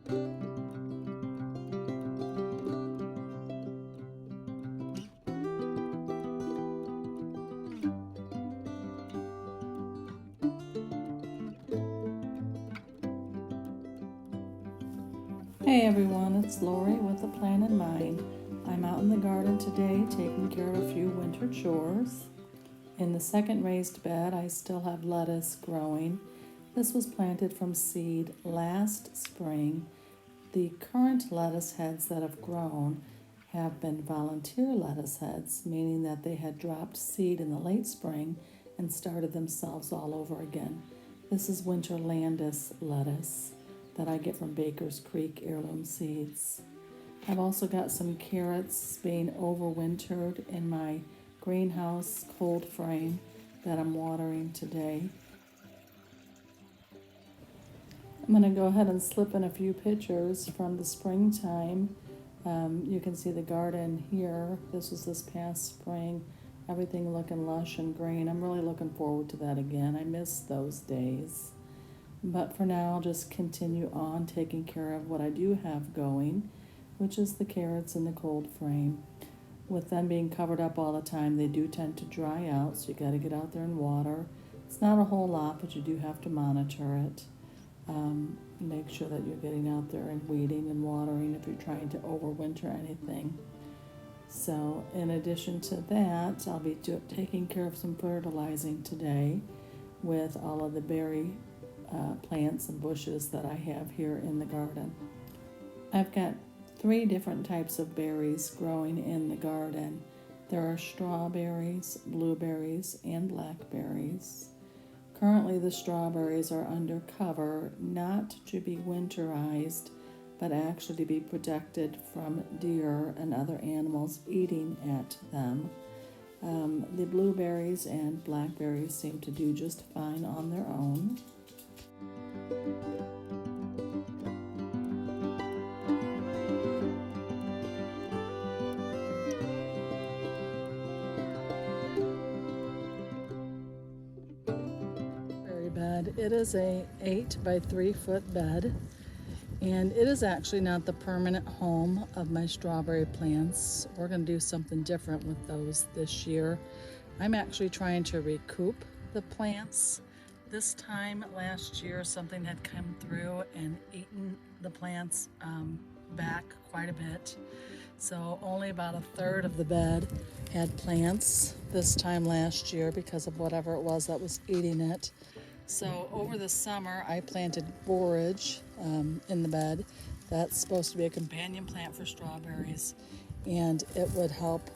Hey everyone, it's Lori with a plan in mind. I'm out in the garden today taking care of a few winter chores. In the second raised bed, I still have lettuce growing. This was planted from seed last spring. The current lettuce heads that have grown have been volunteer lettuce heads, meaning that they had dropped seed in the late spring and started themselves all over again. This is winter Landis lettuce that I get from Baker's Creek Heirloom Seeds. I've also got some carrots being overwintered in my greenhouse cold frame that I'm watering today. I'm going to go ahead and slip in a few pictures from the springtime. You can see the garden here. This was this past spring. Everything looking lush and green. I'm really looking forward to that again. I miss those days. But for now, I'll just continue on taking care of what I do have going, which is the carrots in the cold frame. With them being covered up all the time, they do tend to dry out, so you got to get out there and water. It's not a whole lot, but you do have to monitor it. Make sure that you're getting out there and weeding and watering if you're trying to overwinter anything. So in addition to that, I'll be taking care of some fertilizing today with all of the berry plants and bushes that I have here in the garden. I've got 3 different types of berries growing in the garden. There are strawberries, blueberries, and blackberries. Currently the strawberries are under cover, not to be winterized, but actually to be protected from deer and other animals eating at them. The blueberries and blackberries seem to do just fine on their own. Bed. It is a 8 by 3 foot bed, and it is actually not the permanent home of my strawberry plants. We're going to do something different with those this year. I'm actually trying to recoup the plants. This time last year, something had come through and eaten the plants back quite a bit. So only about a third of the bed had plants this time last year because of whatever it was that was eating it. So over the summer, I planted borage in the bed. That's supposed to be a companion plant for strawberries, and it would help,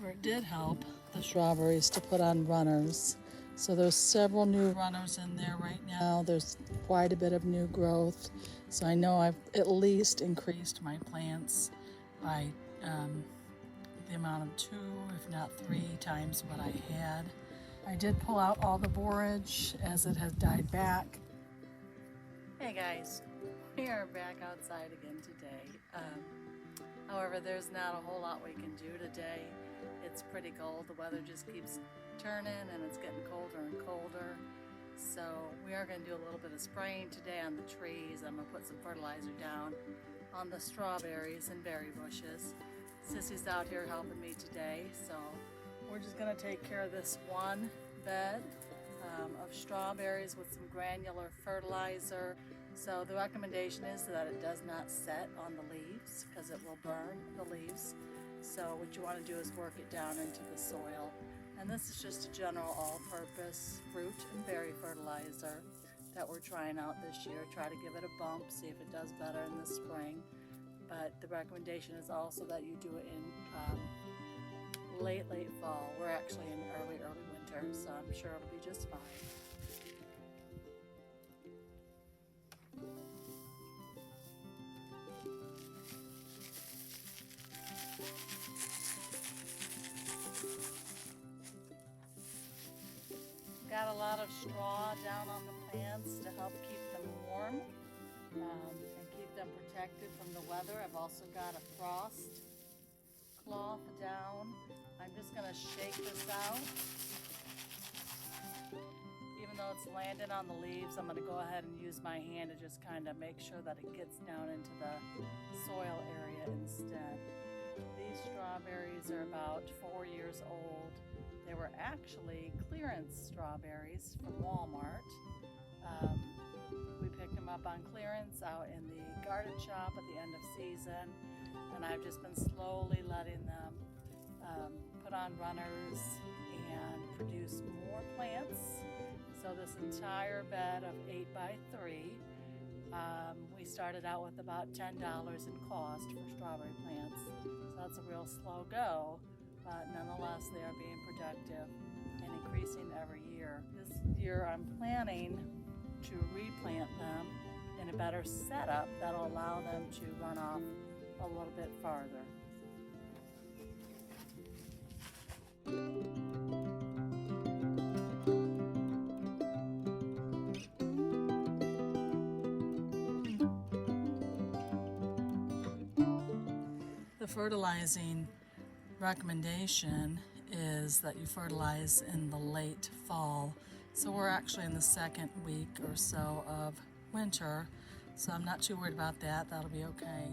or it did help, the strawberries to put on runners. So there's several new runners in there right now. There's quite a bit of new growth. So I know I've at least increased my plants by the amount of 2, if not 3 times what I had. I did pull out all the borage as it has died back. Hey guys, we are back outside again today. However, there's not a whole lot we can do today. It's pretty cold. The weather just keeps turning and it's getting colder and colder. So we are going to do a little bit of spraying today on the trees. I'm going to put some fertilizer down on the strawberries and berry bushes. Sissy's out here helping me today, so we're just going to take care of this one bed of strawberries with some granular fertilizer. So the recommendation is that it does not set on the leaves because it will burn the leaves. So what you want to do is work it down into the soil. And this is just a general all-purpose fruit and berry fertilizer that we're trying out this year. Try to give it a bump, see if it does better in the spring. But the recommendation is also that you do it in late fall. We're actually in early winter, so I'm sure it'll be just fine. Got a lot of straw down on the plants to help keep them warm and keep them protected from the weather. I've also got a frost cloth down. I'm just going to shake this out. Even though it's landing on the leaves, I'm going to go ahead and use my hand to just kind of make sure that it gets down into the soil area instead. These strawberries are about 4 years old. They were actually clearance strawberries from Walmart. We picked them up on clearance out in the garden shop at the end of season, and I've just been slowly letting them put on runners and produce more plants. So this entire bed of 8 by 3, we started out with about $10 in cost for strawberry plants. So that's a real slow go, but nonetheless they are being productive and increasing every year. This year I'm planning to replant them in a better setup that'll allow them to run off a little bit farther. The fertilizing recommendation is that you fertilize in the late fall. So we're actually in the second week or so of winter, so I'm not too worried about that. That'll be okay.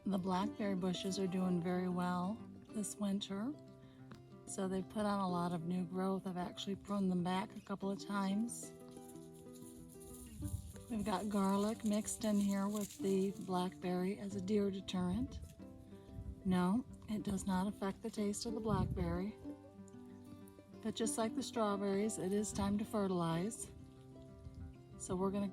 The blackberry bushes are doing very well this winter. So they've put on a lot of new growth. I've actually pruned them back a couple of times. We've got garlic mixed in here with the blackberry as a deer deterrent. No, it does not affect the taste of the blackberry. But just like the strawberries, it is time to fertilize. So we're gonna